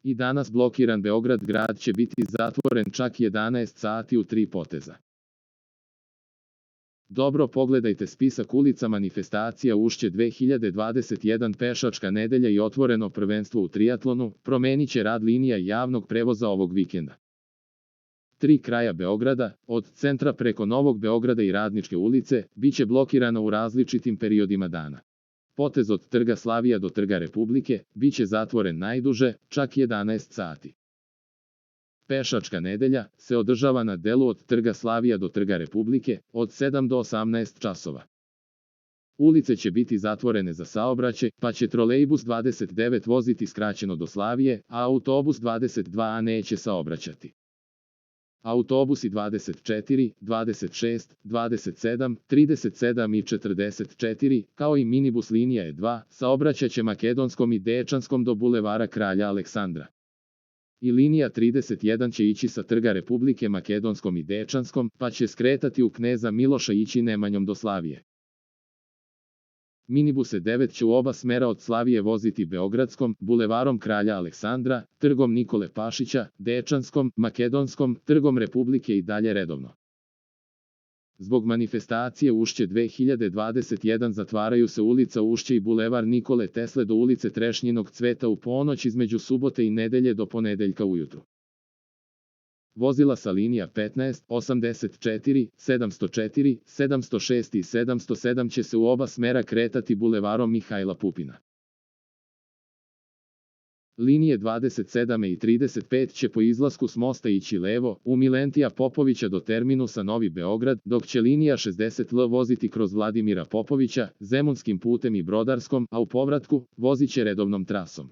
I danas blokiran Beograd grad će biti zatvoren čak 11 sati u 3 poteza. Dobro pogledajte spisak ulica manifestacija Ušće 2021 pešačka nedelja i otvoreno prvenstvo u trijatlonu, promenit će rad linija javnog prevoza ovog vikenda. 3 kraja Beograda, od centra preko Novog Beograda i Radničke ulice, biće blokirano u različitim periodima dana. Potez od Trga Slavija do Trga Republike biće zatvoren najduže, čak 11 sati. Pešačka nedelja se održava na delu od Trga Slavija do Trga Republike od 7 do 18 časova. Ulice će biti zatvorene za saobraćaj, pa će trolejbus 29 voziti skraćeno do Slavije, a autobus 22 neće saobraćati. Autobusi 24, 26, 27, 37 i 44, kao i minibus linija E2, saobraćaće Makedonskom i Dečanskom do bulevara Kralja Aleksandra. I linija 31 će ići sa Trga Republike Makedonskom i Dečanskom, pa će skretati u Kneza Miloša i ići Nemanjom do Slavije. Minibuse 9 će u oba smera od Slavije voziti Beogradskom, bulevarom Kralja Aleksandra, Trgom Nikole Pašića, Dečanskom, Makedonskom, Trgom Republike i dalje redovno. Zbog manifestacije Ušće 2021 zatvaraju se ulica Ušće i bulevar Nikole Tesle do ulice Trešnjinog cveta u ponoć između subote i nedelje do ponedeljka ujutru. Vozila sa linija 15, 84, 704, 706 i 707 će se u oba smera kretati bulevarom Mihajla Pupina. Linije 27 i 35 će po izlasku s mosta ići levo, u Milentija Popovića do terminusa Novi Beograd, dok će linija 60L voziti kroz Vladimira Popovića, Zemunskim putem i Brodarskom, a u povratku vozit će redovnom trasom.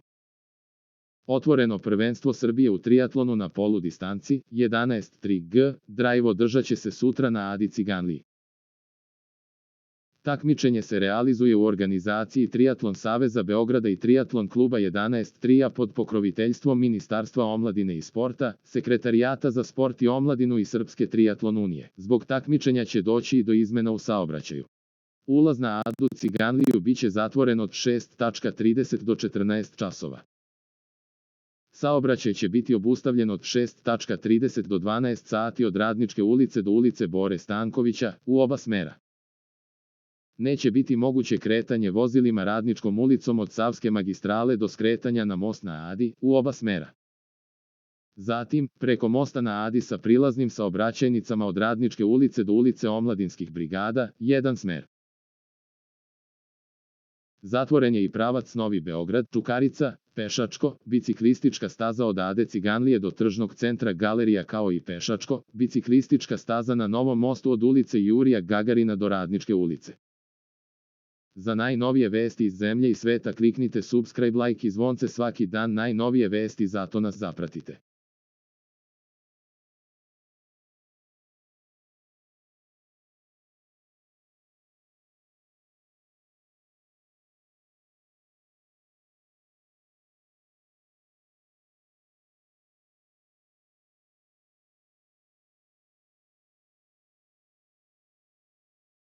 Otvoreno prvenstvo Srbije u trijatlonu na polu distanci, 11.3G, drive održat će se sutra na Adi Ciganliji. Takmičenje se realizuje u organizaciji Triatlon Saveza Beograda i Triatlon kluba 11.3 pod pokroviteljstvom Ministarstva omladine i sporta, Sekretarijata za sport i omladinu i Srpske triatlon unije. Zbog takmičenja će doći i do izmena u saobraćaju. Ulaz na Adu Ciganliju biće zatvoren od 6.30 do 14 časova. Saobraćaj će biti obustavljen od 6.30 do 12 sati od Radničke ulice do ulice Bore Stankovića, u oba smera. Neće biti moguće kretanje vozilima Radničkom ulicom od Savske magistrale do skretanja na most na Adi, u oba smera. Zatim, preko mosta na Adi sa prilaznim saobraćajnicama od Radničke ulice do ulice Omladinskih brigada, jedan smer. Zatvoren je i pravac Novi Beograd, Čukarica, pešačko, biciklistička staza od Ade Ciganlije do tržnog centra Galerija kao i pešačko, biciklistička staza na Novom mostu od ulice Jurija Gagarina do Radničke ulice. Za najnovije vesti iz zemlje i sveta kliknite subscribe, like i zvonce svaki dan, najnovije vesti, zato nas zapratite.